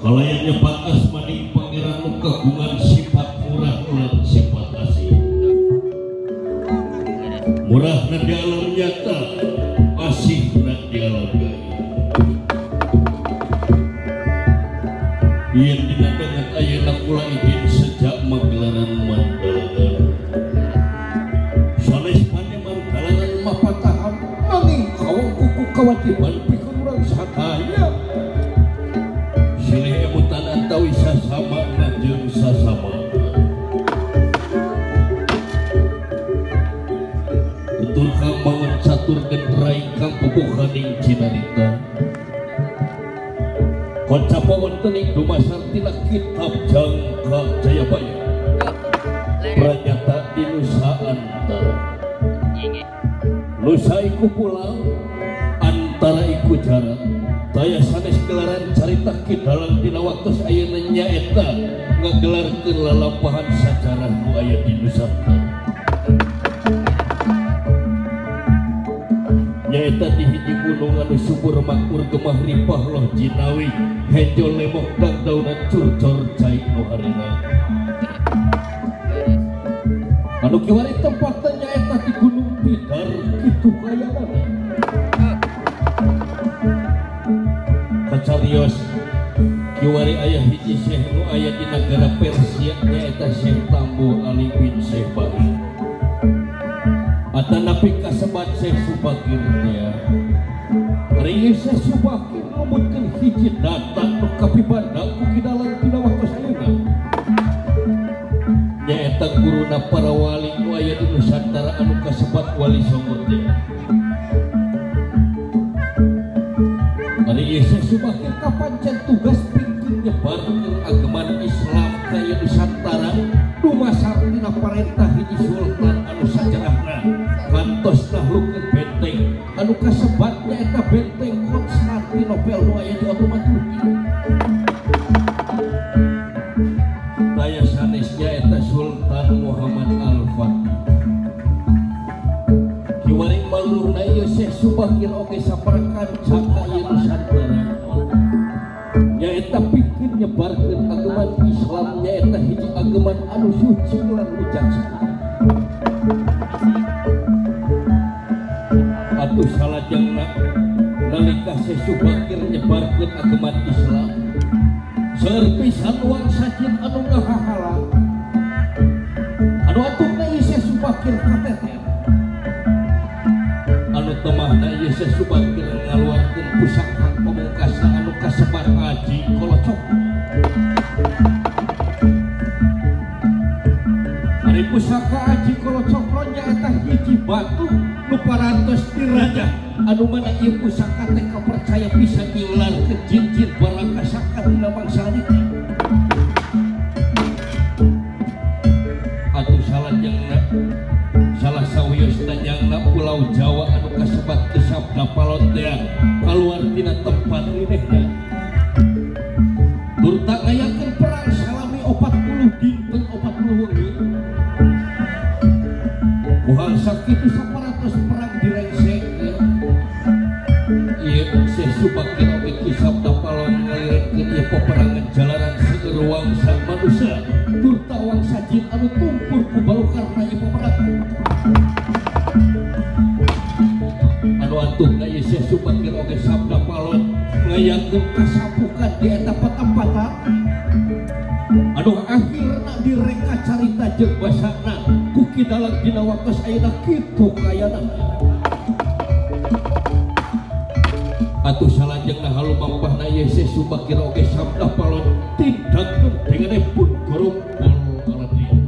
Kalayan nyebat asmani pangeran nu kagungan sifat murah lan sifat asih. Murah na di alam nyata, asih na di alam gaib. Yen dinadangan ayeuna kula izin sejak magelaran mandalangan. Sanes paneman galangan mapatahan nanging kawang kuku kewajiban pikeun urang sadaya. Silih emutan antawi sasama na jeung sasama. Tutur kang bangun catur gendrai kang pupuhaning cinarita. Kocapa wonten ing dumasar tina kitab Jangka Jayabaya. Pranyata di Nusa Antara. Nusa iku pulau, antara iku jarak. Daya sanes gelaran carita kidalang dina waktos ayeuna nyaeta ngagelarkeun lalampahan sajarah nu aya di Nusantara. Nyaeta di hiji gunung anu subur makmur gemah ripah loh jinawi hejo lemok dan daunan curcor cai nu harina. Anu kiwari tempatna nyaeta di Gunung Tidar kitu kayana. Kacarios kiwari ayah hiji syekh nu aya di negara Persia nyaeta Syekh Tambu Ali bin Syekh Bahri. Atanapi kasebat Syekh Subakir teh. Ari Syekh Subakir numutkeun hiji data nu kapibanda ku kidalang tina waktos ayeuna. Nyaeta guruna para wali nu aya di Nusantara anu kasebat Wali Songo teh. Ari Syekh Subakir kapancen tugas pikeun nyebarkeun agaman Islam ka Nusantara dumasar tina parentah hiji sultan anu sajarahna kantos nahlukkeun benteng anu kasebat nyaeta benteng Konstantinopel nu aya di Ottoman Turki. Daya sanes nyaeta Sultan Muhammad Al-Fatih. Kiwaring malurna ieu Syekh Subakir oge saperkan caka ieu Nusantara. Nyaeta pikeun nyebarkeun agaman Islam nyaeta hiji agaman anu suci lan wijaksana. Atuh salajengna nalika Syekh Subakir nyebarkeun agaman Islam seueur pisan uang sajid anu ngahahala. Anu atuhna ieu Syekh Subakir kateter. Anu temahna ieu Syekh Subakir ngaluarkeun pusaka pamungkasna anu kasebar Aji Kolocok. Ari pusaka Aji Kolocok nyaeta hiji batu nu parantos dirajah anu mana ieu pusaka teh kapercaya bisa ngieularkeun jin-jin barakasaka dina bangsa nita. Atuh salajengna salah sawiosna nyangna Pulau Jawa anu kasebat teu sabda palontean kaluar tina tempat rinehna. Tur tangayakeun perang salami 40 dinten 40 wengi. Kuhal sakitu 100 perang direngsekkeun. Ieu Syekh Subakir oge kisabda palon ngalirekeun ieu peperangan jalanan seueur wangsa manusia tur wangsa jin anu tumpur ku balukarna ieu peperangan. Anu atuhna ieu Syekh Subakir oge sabda palon ngayakeun kasapukan di eta patempatan anu akhirna direka carita jeung basana ku kidalang dina waktos ayeuna kitu kayana. Atuh salajengna halumampahna ieu Syekh Subakir oge sabda palon tindakeun denganipun gerompol aladian.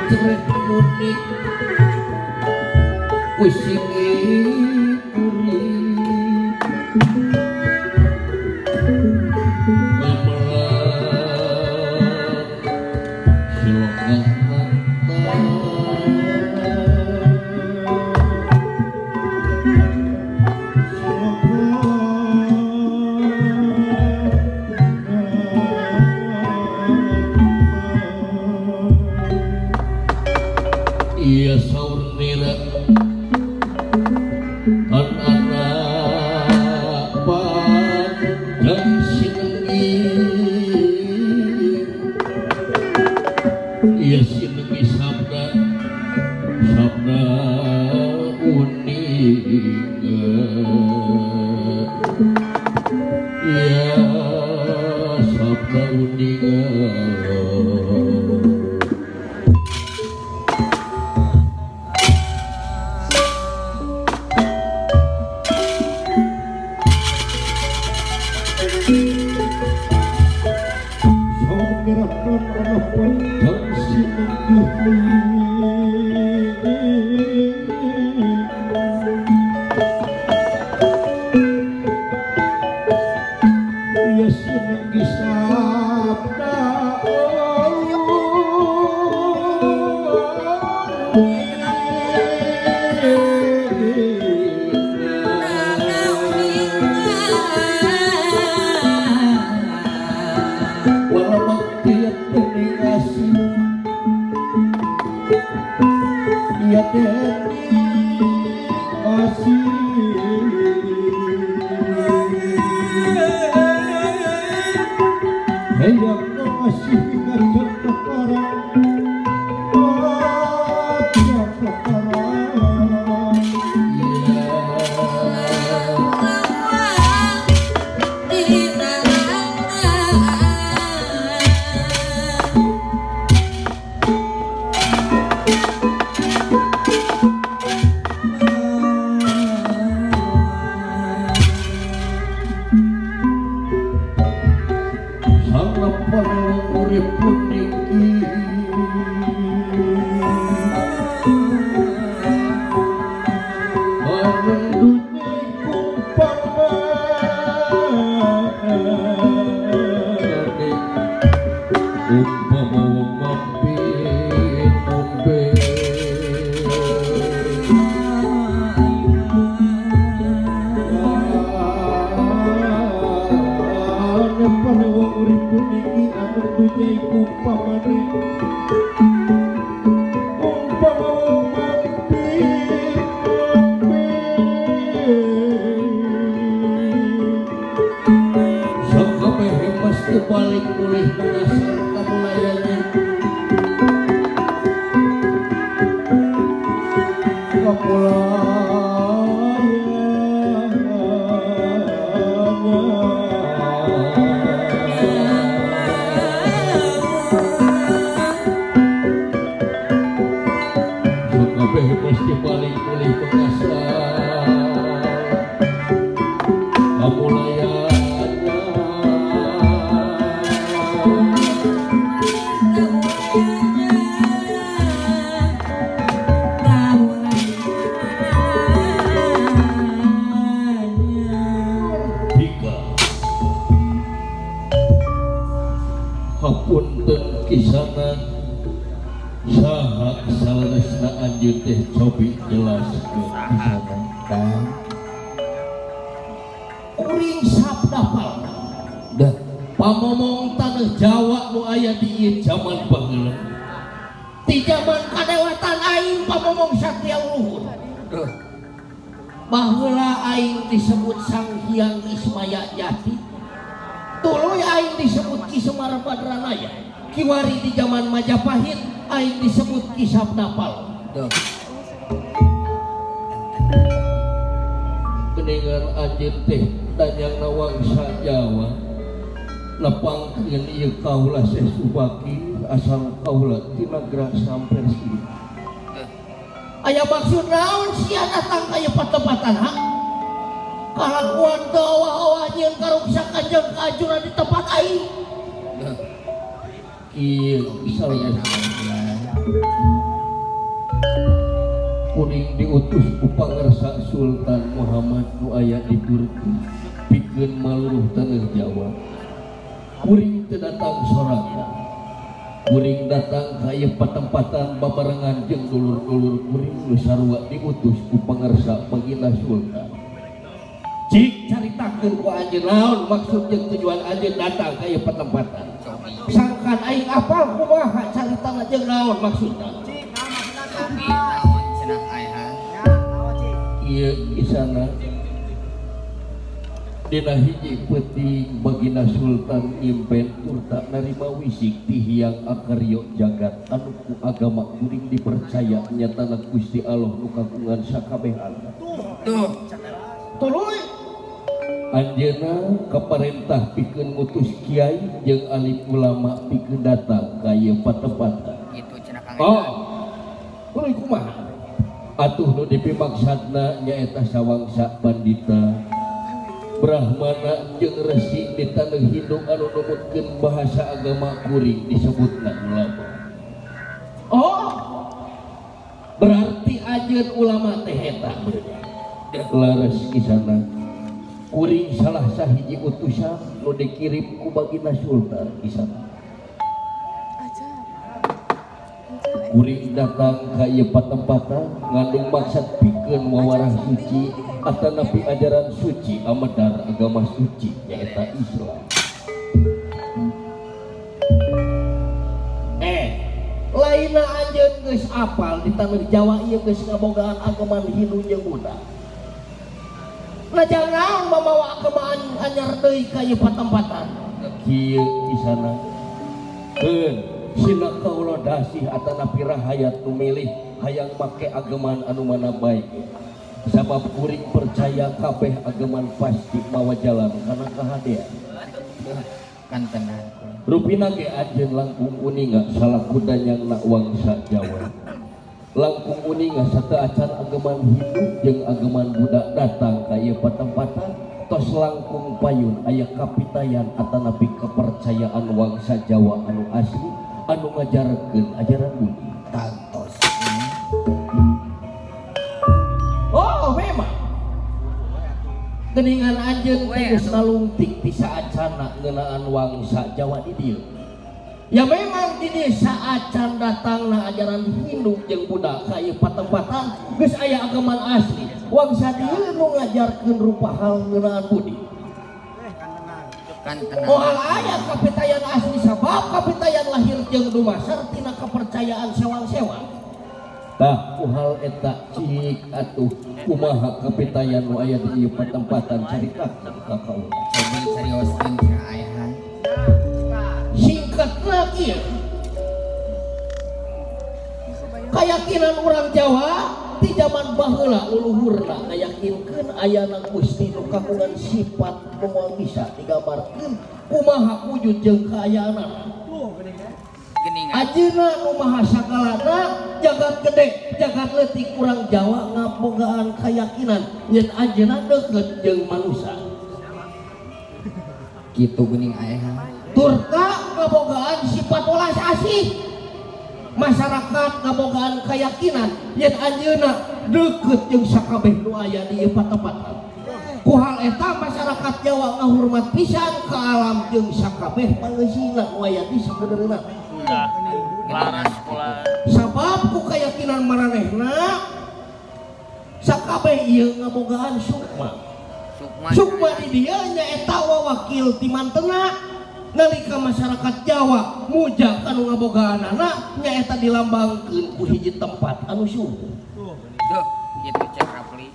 Jrek munik wis iki urip memelan iya saur nira anak panjang sinengi iya sinengi sabda uning iya sabda uning balik mulih mengasar kamulayannya kabeh mesti balik mulih mengasar kamulayannya hapunten kisana saha salesna anjeun teh cobi jelaskeun kisana kuring sabda palna dah pamomong tanah Jawa nu aya di ieu zaman baheula ti zaman kadewatan aing pamomong satria luhur baheula aing disebut Sang Hyang Ismaya Jati tuluy aing disebut Ki Semar Badranaya kiwari di zaman Majapahit aing disebut Ki Sabdapal geningan anjeun teh danyang nawangsa Jawa lepangkeun ieu kaula Syekh Subaki asal kaula ti Nagara Sampersi aya maksud naon sia datang ka ieu patempatan ha kalakuan teu awah-awah nyeun karuksakan jeung kajuran di tempat aing kieu salahna kuning diutus ku pangarsa Sultan Muhammad nu aya di Turki pikeun maluruh taneuh Jawa. Kuring teu datang sorangan, kuring datang ka ieu patempatan babarengan jeung dulur-dulur kuring nu sarua diutus ku pangarsa Baginda Sultan. Cik caritakeun ku anjeun naon maksud jeung tujuan anjeun datang ka ieu patempatan. Sangkan aing apal kumaha caritana jeung naon maksudna. Iya isana dina hiji peuting Baginda Sultan impen turta narima wisik ti Hyang Akarya jagat anu ku agama kuring dipercaya nyatana Gusti Allah nu kagungan sakabehan. Tuh tuluy anjeunna kaparentah pikeun ngutus kiai jeung alim ulama pikeun datang ka ieu patempatan. Kitu cenah Kang. Oh tuluy kumaha atuh nu dipimaksadna nyaeta sawangsa pandita Brahmana jeung resi di taneuh Hindu anu numutkeun bahasa agama kuring disebutna ulama. Oh berarti ajeun ulama teh eta laras kisana kuring salah sahiji utusan nu dikirim ku Baginda Sultan kisana. Kuring datang ka ieu patempatan ngandung maksud pikeun wawarah suci atanapi ajaran suci amadar agama suci nyaeta Islam. Laina anjeun geus apal di taneuh Jawa ieu geus ngabogaan agama Hindu jeung Buddha. Lajang naon mamawa agamaan anyar deui ka ieu patempatan. Kieu kisana. Sina kaula dasih atanapi rahayat nu milih hayang make agaman anu mana baik. Sabab kuring percaya kabeh agaman pasti mawa jalan kana kahadean. Kan tenan. Rupina ge anjeun langkung uninga salah kudanyangna wangsa Jawa. Langkung uninga sateu acan agaman Hindu jeung agaman Buddha datang ka ieu patempatan tos langkung payun aya kapitayan atanapi kepercayaan wangsa Jawa anu asli anu ngajarkeun ajaran budi tantos. Oh memang geningan anjeun geus nalungtik ti saacana ngeunaan wangsa Jawa di dieu. Ya memang di dieu saacan datangna ajaran Hindu jeung Buddha ka ieu patempatan geus aya agaman asli. Wangsa dieu nu ngajarkeun rupa hal ngeunaan budi. Moal aya kapitayan asli sabab kapitayan lahir jeung dumasar tina kepercayaan sewang-sewang. Tah ku hal eta cik atuh kumaha kapitayan nu aya di ieu patempatan caritakeun ka kaula. Coba carioskeun cenah ayahan. Singkatna kieu. Kayakinan urang Jawa ti zaman baheula leluhurna ngayakinkeun ayana Gusti nu kagungan sifat nu moal bisa digambarkeun kumaha wujud jeung kaayaanna. Ajeuna nu maha sagalana jagat gede jagat leutik urang Jawa ngabogaan kayakinan yen ajeuna deukeut jeung manusia. Kitu geuning aya. Turka ngabogaan sifat welas asih. Masyarakat ngabogaan keyakinan yen anjeunna deukeut jeung sakabeh nu aya di ieu patempatan. Ku hal eta masyarakat Jawa ngahormat pisan ka alam jeung sakabeh pangeusina nu aya di sabenerna. Laras pula. Sabab ku keyakinan maranehna sakabeh ieu ngabogaan sukma. Sukma di dieu nyaeta wawakil ti mantena. Nalika masyarakat Jawa muja anu ngabogaanana nyaeta dilambangkeun ku hiji tempat anu suwung. Duh, kitu cek rapli.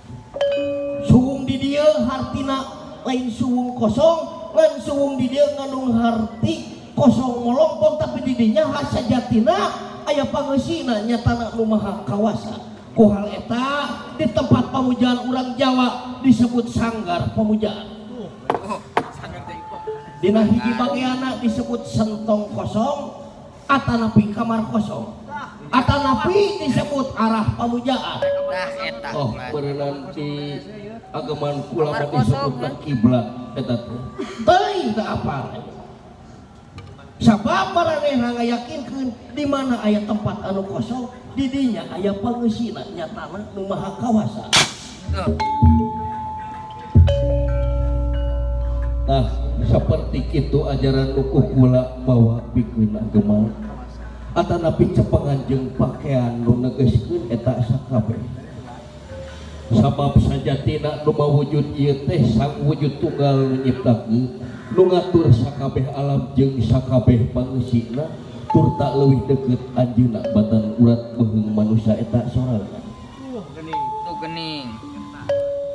Suwung di dieu hartina lain suwung kosong, ngan suwung di dieu ngandung harti kosong molompong tapi di dinya hasajatina aya pangeusina nyatana nu maha kawasa. Ku hal eta di tempat pamujaan urang Jawa disebut sanggar pamujaan. Dina hiji bagiana disebut sentong kosong atanapi kamar kosong atanapi disebut arah pamujaan. Oh berenang di agaman kula disebut kiblat eta teh teuing teu apal. sabab maranehna ngayakinkeun di mana aya tempat anu kosong di dinya aya pangeusina nyatana nu maha kawasa. Nah, seperti itu ajaran nuku kula bawa bikeun agama. Atanapi cepengan jeung pakaian nu negeskeun eta sakabeh. Sabab sajatina nu mawujud ieu teh sang wujud tunggal nu nyiptakeun, nu ngatur sakabeh alam jeung sakabeh pangeusina, tur tak leuwih deukeut anjeunna batan urat beheung manusia eta sorangan. Geuning.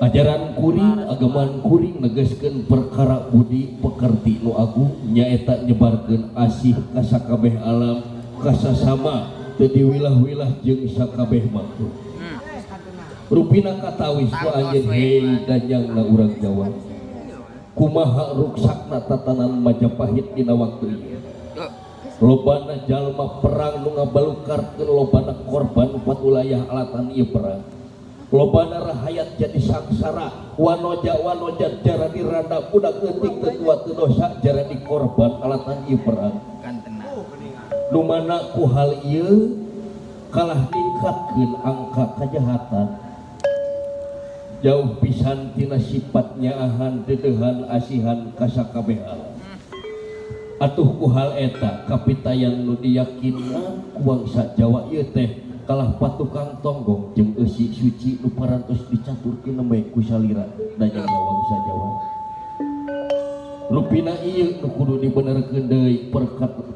Ajaran kuring agaman kuring negeskeun perkara budi pekerti nu agung nyaeta nyebarkeun asih ka sakabeh alam kasasama teu diwilah-wilah jeung sakabeh makhluk. Rupina katawis ku anjeun hei danyangna urang Jawa. Kumaha ruksakna tatanan Majapahit dina waktu ieu. Lobana jalma perang nu ngabalukarkeun lobana korban patulayah alatan ieu perang. Lobana rahayat jadi sangsara, wanoja jarani randa budak leutik tetua teu dosa jarani korban alatan ieu perang. Nu mana ku hal ieu kalah ningkatkeun angka kajahatan. Jauh pisan tina sifat nyaahan dedehan asihan ka sakabeh alam. Atuh ku hal eta kapitayan nu diyakinna ku bangsa Jawa ieu teh kalah patukang tonggong jeung eusi suci nu parantos dicaturkeun nembe ku salira danyang bangsa Jawa. Rupina ieu nu kudu dibenerkeun deui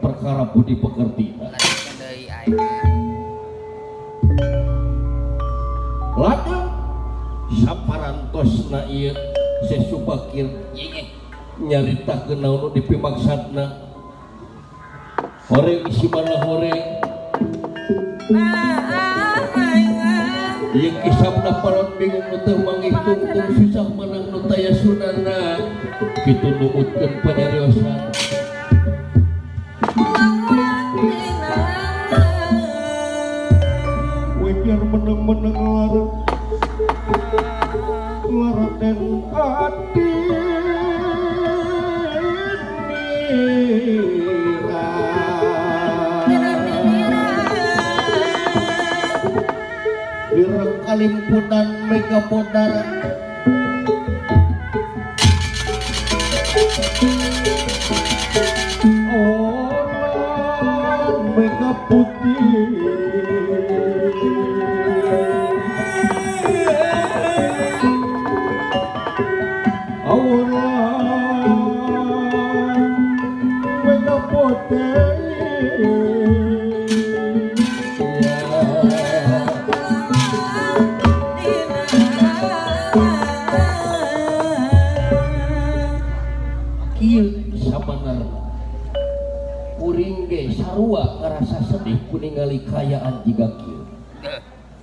perkara budi pekertina. Lajeng saparantosna ieu sesubakir nyaritakeun naon nu dipimaksudna. Horeng isi mana horeng yang kisahna paron bingung nu teu mangih tungtung susah menang nu taya sunana kitu nuutkeun panyariosan. We biar meneng-meneng lara den ati direng kalimpunan mega bodara orang mega putih orang mega putih sarua ngerasa sedih ku ningali kayaan jiga kieu.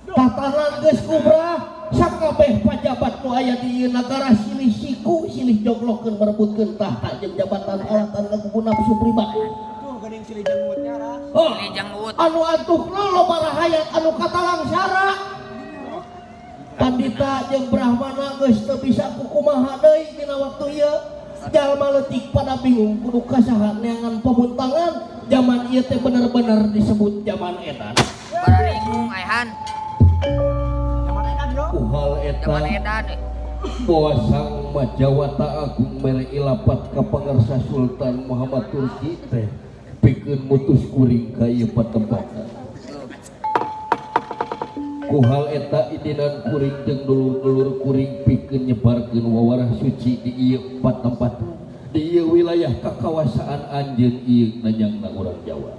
Tatanan geus kubrah sakabeh pajabat nu aya di ieu nagara silih siku silih joglokeun merebutkeun tahta jeung jabatan alatan lagu nafsu pribadi. Tuh geuning silih janggut nyara. Oh, anu atuhna loba rahayat anu katalangsara. Pandita jeung Brahmana geus teu bisa kukumaha deui dina waktu ieu. Jalma leutik pada bingung kudu kasaha neangan pembuntangan zaman ieu teh bener-bener disebut zaman edan. Bararingung ayhan. Zaman edan bro. Ku hal eta Zaman edan. bahwa sang Majawata Agung mere ilapat ka pangarsa Sultan Muhammad Turki teh pikeun mutus kuring ka ieu patempatan. Ku hal eta idinan kuring jeung dulur-dulur kuring pikeun nyebarkeun wawarah suci di ieu patempatan. Di ieu wilayah kakawasaan anjeun ieu nanyangna urang Jawa.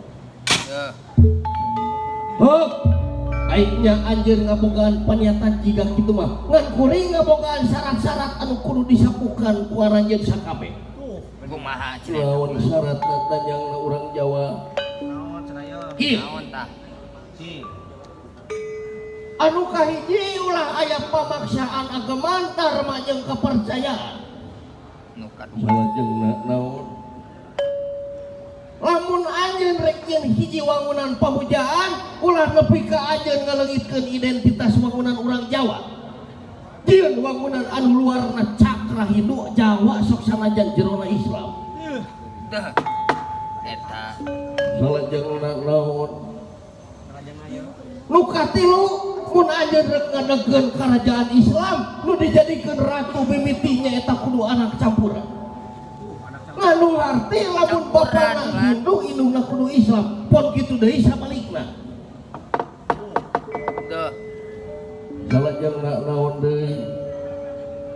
Heuh, aingnya anjeun ngabogaan paniatan jiga kitu mah. Ngan kuring ngabogaan syarat-syarat anu kudu disapukan ku aranjeun sakabeh. Kumaha cenah? Lawan syarat nanyangna urang Jawa. Naon cenah ieu? Naon tah? Anu kahiji ulah aya pamaksaan agamantar majeng kepercayaan. Nu kadua Salajengna naon? Lamun anjeun rek nyeun hiji wangunan pamujaan, ulah nepi ka anjeun ngaleungitkeun identitas wangunan urang Jawa. Dieun wangunan anu luarna cakra Hindu Jawa sok sanajan jerona Islam. teh. eta salajengna naon Rajang ayo. nu katilu mun anjeun rek ngadegeun kerajaan Islam nu dijadikeun ratu mimitinya eta kudu anak campuran nganu ngarti lamun bapana Hindu indungna kudu Islam pon kitu deui sabalikna tuh salajengna naon deui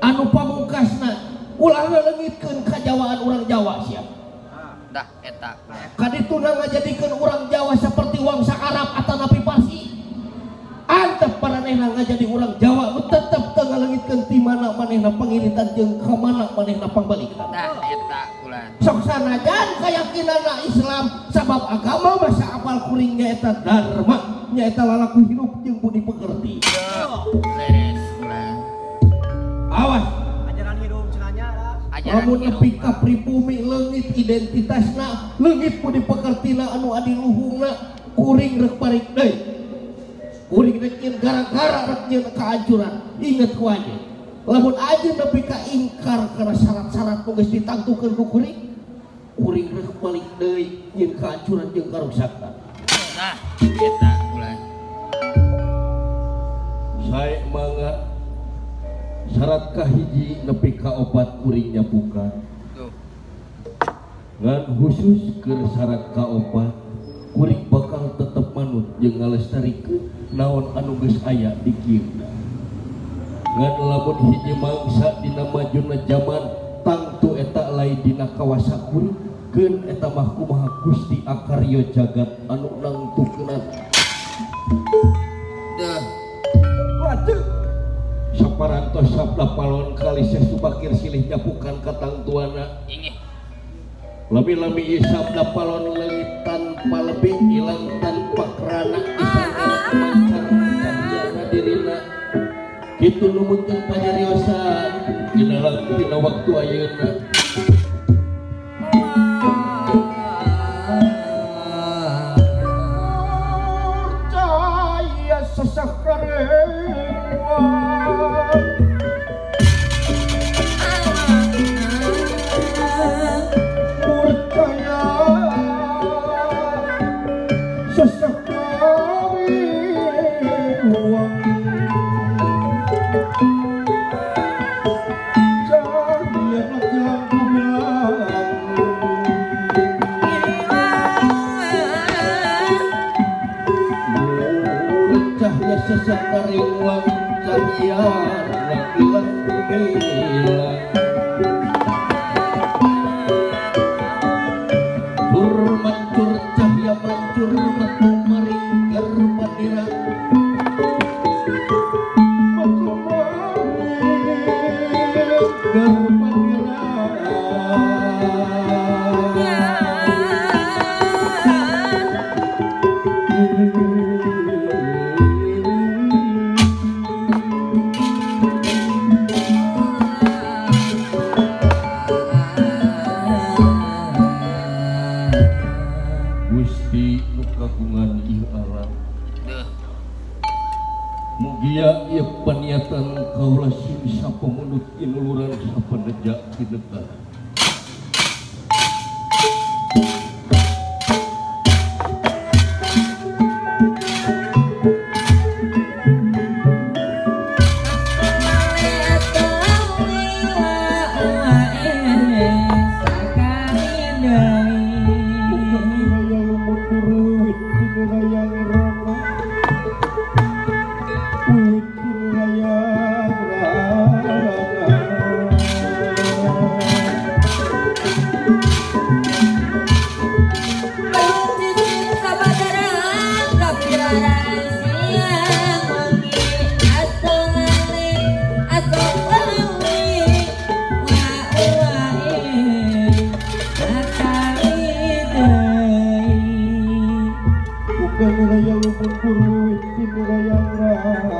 anu pamungkasna ulah ngaleungitkeun kajawaan urang Jawa sia dah eta kadituna ngajadikeun urang Jawa seperti wangsa Arab atanapi Parsi antep paranehna ngajadi urang Jawa nu tetep teu ngaleungitkeun ti mana manehna pangiritan jeung ka mana manehna pangbalikan dah eta ulah sok sanajan kayakinanna Islam sabab agama masa apal kuring nyaeta dharma nyaeta lalaku hidup jeung budi pekerti leres ulah awas Ajaran hidup cenanya lah. ajaran lamun hidup nepi ka pribumi leungit identitasna leungit budi pekertina anu adiluhungna kuring rek parik deui kuring rek nyeun gara-gara rek nyeun kahancuran inget ku aja lamun aja nepi ka ingkar kana syarat-syarat nu geus ditangtukeun ku kuring kuring rek balik deui nyeun kahancuran jeung karuksakan nah eta ulah sae mangga syarat kahiji nepi ka opat kuring nyapukan tuh ngan khusus ke syarat kaopat kuring bakal tetep manut jeung ngalestarikeun naon anu geus aya di kieuna ngan lamun hiji mangsa dina majuna zaman tangtu eta lain dina kawasa kuring keun eta mah kumaha Gusti akarya jagat anu nangtukeun tuh waduh saparantos sabda palon kali Subakir silih nyapukan katang tuana ingih lami-lami sabda palon leungit tanpa lebih hilang tanpa kerana isana kemancar cahyana dirina kitu numutkeun panyariosan dina waktu ayeuna cahaya sasakarewa sesakaring cahya langit gemilang tur mancur cahya mancur metu maring germanira metu maring germanira mugia ieu paniatan kaula sing sapamunut inuluran sapanejak ti negara raya lumut purwit raya rana